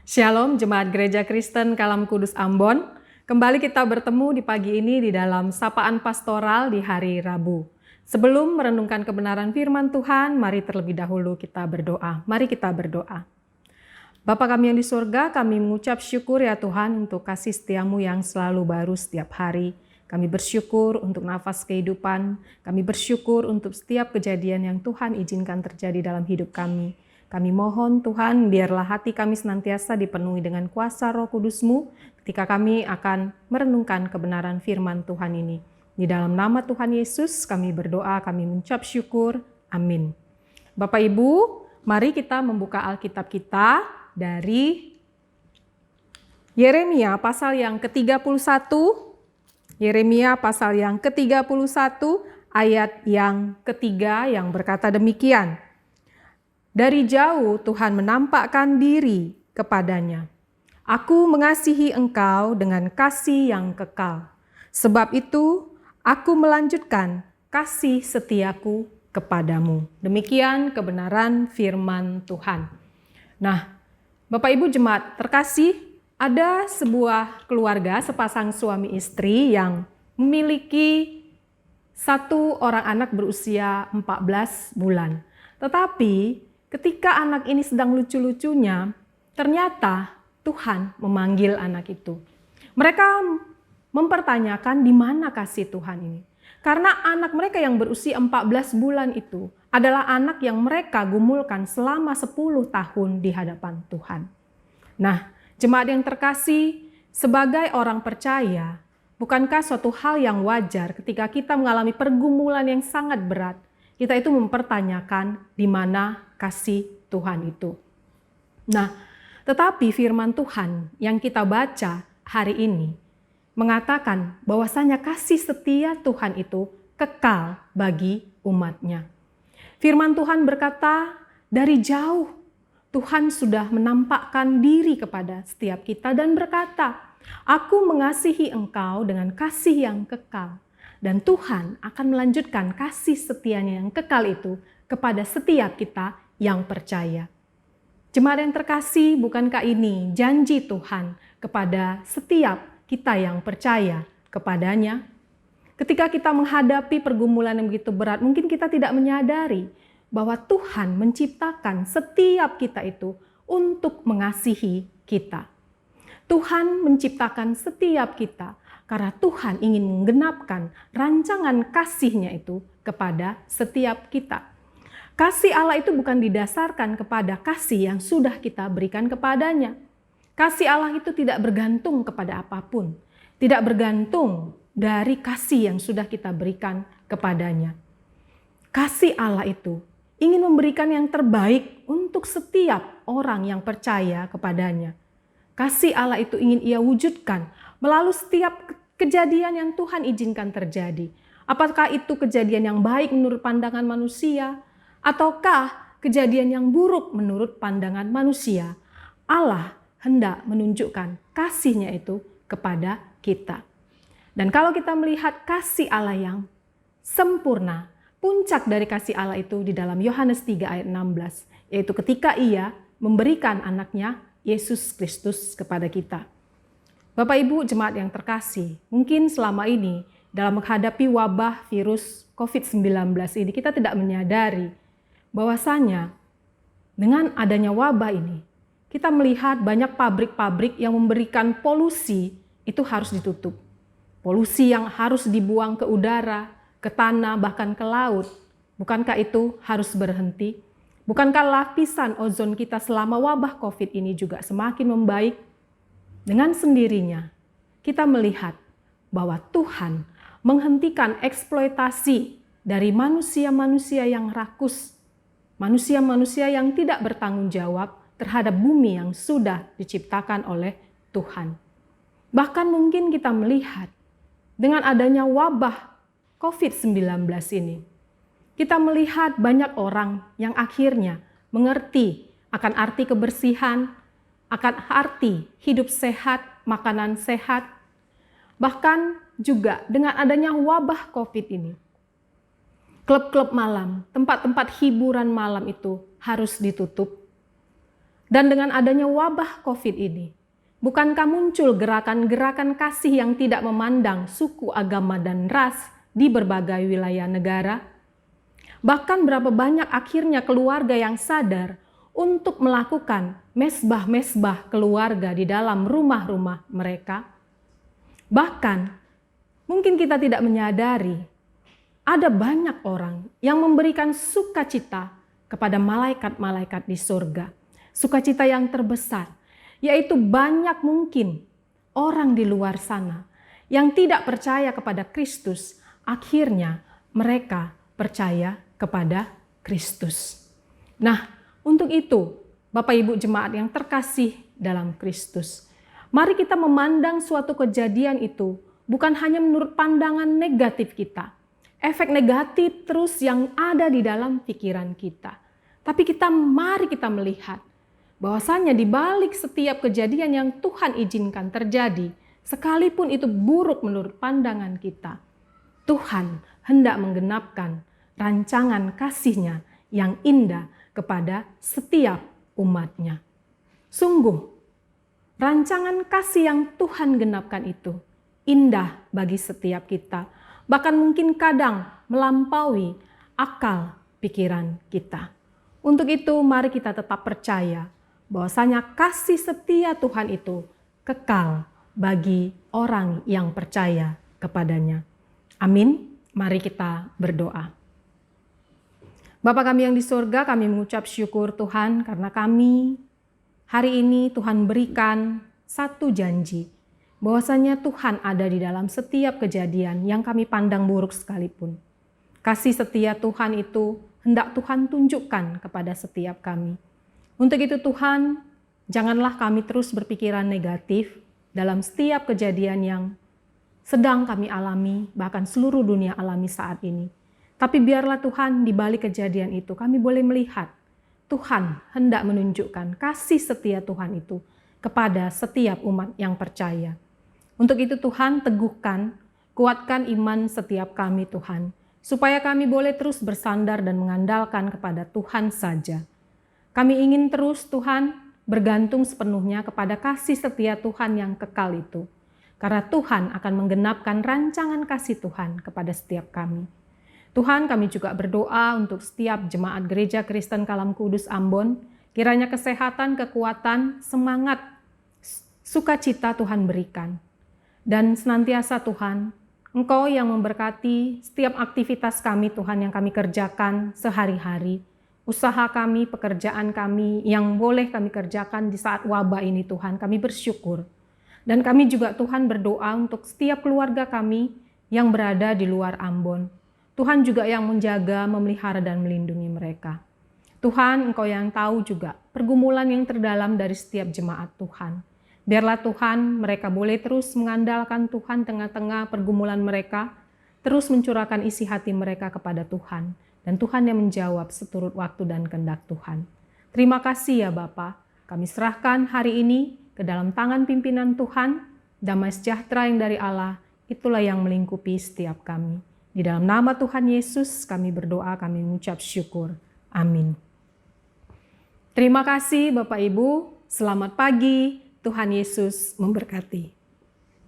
Shalom Jemaat Gereja Kristen Kalam Kudus Ambon. Kembali kita bertemu di pagi ini di dalam Sapaan Pastoral di hari Rabu. Sebelum merenungkan kebenaran firman Tuhan, mari terlebih dahulu kita berdoa. Mari kita berdoa. Bapa kami yang di surga, kami mengucap syukur ya Tuhan untuk kasih setiamu yang selalu baru setiap hari. Kami bersyukur untuk nafas kehidupan, kami bersyukur untuk setiap kejadian yang Tuhan izinkan terjadi dalam hidup kami. Kami mohon Tuhan, biarlah hati kami senantiasa dipenuhi dengan kuasa Roh Kudus-Mu ketika kami akan merenungkan kebenaran firman Tuhan ini. Di dalam nama Tuhan Yesus kami berdoa, kami mengucap syukur. Amin. Bapak Ibu, mari kita membuka Alkitab kita dari Yeremia pasal yang ke-31. Yeremia pasal yang ke-31 ayat yang ketiga yang berkata demikian. Dari jauh Tuhan menampakkan diri kepadanya. Aku mengasihi engkau dengan kasih yang kekal. Sebab itu aku melanjutkan kasih setiaku kepadamu. Demikian kebenaran firman Tuhan. Nah, Bapak Ibu jemaat terkasih, ada sebuah keluarga sepasang suami istri yang memiliki satu orang anak berusia 14 bulan. Tetapi ketika anak ini sedang lucu-lucunya, ternyata Tuhan memanggil anak itu. Mereka mempertanyakan di mana kasih Tuhan ini. Karena anak mereka yang berusia 14 bulan itu adalah anak yang mereka gumulkan selama 10 tahun di hadapan Tuhan. Nah, jemaat yang terkasih, sebagai orang percaya, bukankah suatu hal yang wajar ketika kita mengalami pergumulan yang sangat berat, kita itu mempertanyakan di mana kasih Tuhan itu. Nah, tetapi firman Tuhan yang kita baca hari ini mengatakan bahwasanya kasih setia Tuhan itu kekal bagi umatnya. Firman Tuhan berkata, dari jauh Tuhan sudah menampakkan diri kepada setiap kita dan berkata, aku mengasihi engkau dengan kasih yang kekal. Dan Tuhan akan melanjutkan kasih setianya yang kekal itu kepada setiap kita yang percaya. Jemaat yang terkasih, bukankah ini janji Tuhan kepada setiap kita yang percaya kepadanya? Ketika kita menghadapi pergumulan yang begitu berat, mungkin kita tidak menyadari bahwa Tuhan menciptakan setiap kita itu untuk mengasihi kita. Tuhan menciptakan setiap kita karena Tuhan ingin menggenapkan rancangan kasih-Nya itu kepada setiap kita. Kasih Allah itu bukan didasarkan kepada kasih yang sudah kita berikan kepadanya. Kasih Allah itu tidak bergantung kepada apapun. Tidak bergantung dari kasih yang sudah kita berikan kepadanya. Kasih Allah itu ingin memberikan yang terbaik untuk setiap orang yang percaya kepadanya. Kasih Allah itu ingin Ia wujudkan melalui setiap kejadian yang Tuhan izinkan terjadi. Apakah itu kejadian yang baik menurut pandangan manusia, ataukah kejadian yang buruk menurut pandangan manusia? Allah hendak menunjukkan kasih-Nya itu kepada kita. Dan kalau kita melihat kasih Allah yang sempurna, puncak dari kasih Allah itu di dalam Yohanes 3 ayat 16, yaitu ketika Ia memberikan anaknya Yesus Kristus kepada kita. Bapak Ibu jemaat yang terkasih, mungkin selama ini dalam menghadapi wabah virus COVID-19 ini kita tidak menyadari bahwasanya dengan adanya wabah ini kita melihat banyak pabrik-pabrik yang memberikan polusi itu harus ditutup. Polusi yang harus dibuang ke udara, ke tanah, bahkan ke laut. Bukankah itu harus berhenti? Bukankah lapisan ozon kita selama wabah COVID ini juga semakin membaik? Dengan sendirinya, kita melihat bahwa Tuhan menghentikan eksploitasi dari manusia-manusia yang rakus, manusia-manusia yang tidak bertanggung jawab terhadap bumi yang sudah diciptakan oleh Tuhan. Bahkan mungkin kita melihat dengan adanya wabah COVID-19 ini, kita melihat banyak orang yang akhirnya mengerti akan arti kebersihan, akan arti hidup sehat, makanan sehat. Bahkan juga dengan adanya wabah COVID ini, klub-klub malam, tempat-tempat hiburan malam itu harus ditutup. Dan dengan adanya wabah COVID ini, bukankah muncul gerakan-gerakan kasih yang tidak memandang suku, agama, dan ras di berbagai wilayah negara? Bahkan berapa banyak akhirnya keluarga yang sadar untuk melakukan mesbah-mesbah keluarga di dalam rumah-rumah mereka? Bahkan mungkin kita tidak menyadari ada banyak orang yang memberikan sukacita kepada malaikat-malaikat di surga. Sukacita yang terbesar, yaitu banyak mungkin orang di luar sana yang tidak percaya kepada Kristus, akhirnya mereka percaya kepada Kristus. Nah, untuk itu, Bapak Ibu jemaat yang terkasih dalam Kristus, mari kita memandang suatu kejadian itu bukan hanya menurut pandangan negatif kita, efek negatif terus yang ada di dalam pikiran kita. Tapi mari kita melihat bahwasanya di balik setiap kejadian yang Tuhan izinkan terjadi, sekalipun itu buruk menurut pandangan kita, Tuhan hendak menggenapkan rancangan kasih-Nya yang indah kepada setiap umat-Nya. Sungguh, rancangan kasih yang Tuhan genapkan itu indah bagi setiap kita, bahkan mungkin kadang melampaui akal pikiran kita. Untuk itu, mari kita tetap percaya bahwasanya kasih setia Tuhan itu kekal bagi orang yang percaya kepadanya. Amin. Mari kita berdoa. Bapa kami yang di surga, kami mengucap syukur Tuhan karena kami hari ini Tuhan berikan satu janji bahwasanya Tuhan ada di dalam setiap kejadian yang kami pandang buruk sekalipun. Kasih setia Tuhan itu hendak Tuhan tunjukkan kepada setiap kami. Untuk itu Tuhan, janganlah kami terus berpikiran negatif dalam setiap kejadian yang sedang kami alami, bahkan seluruh dunia alami saat ini. Tapi biarlah Tuhan di balik kejadian itu kami boleh melihat Tuhan hendak menunjukkan kasih setia Tuhan itu kepada setiap umat yang percaya. Untuk itu Tuhan teguhkan, kuatkan iman setiap kami Tuhan, supaya kami boleh terus bersandar dan mengandalkan kepada Tuhan saja. Kami ingin terus Tuhan bergantung sepenuhnya kepada kasih setia Tuhan yang kekal itu. Karena Tuhan akan menggenapkan rancangan kasih Tuhan kepada setiap kami. Tuhan, kami juga berdoa untuk setiap jemaat Gereja Kristen Kalam Kudus Ambon. Kiranya kesehatan, kekuatan, semangat, sukacita Tuhan berikan. Dan senantiasa Tuhan, Engkau yang memberkati setiap aktivitas kami Tuhan yang kami kerjakan sehari-hari. Usaha kami, pekerjaan kami yang boleh kami kerjakan di saat wabah ini Tuhan, kami bersyukur. Dan kami juga Tuhan berdoa untuk setiap keluarga kami yang berada di luar Ambon. Tuhan juga yang menjaga, memelihara dan melindungi mereka. Tuhan, Engkau yang tahu juga pergumulan yang terdalam dari setiap jemaat Tuhan. Biarlah Tuhan mereka boleh terus mengandalkan Tuhan tengah-tengah pergumulan mereka, terus mencurahkan isi hati mereka kepada Tuhan. Dan Tuhan yang menjawab seturut waktu dan kehendak Tuhan. Terima kasih ya Bapa. Kami serahkan hari ini ke dalam tangan pimpinan Tuhan. Damai sejahtera yang dari Allah, itulah yang melingkupi setiap kami. Di dalam nama Tuhan Yesus kami berdoa, kami mengucap syukur. Amin. Terima kasih Bapak Ibu. Selamat pagi. Tuhan Yesus memberkati.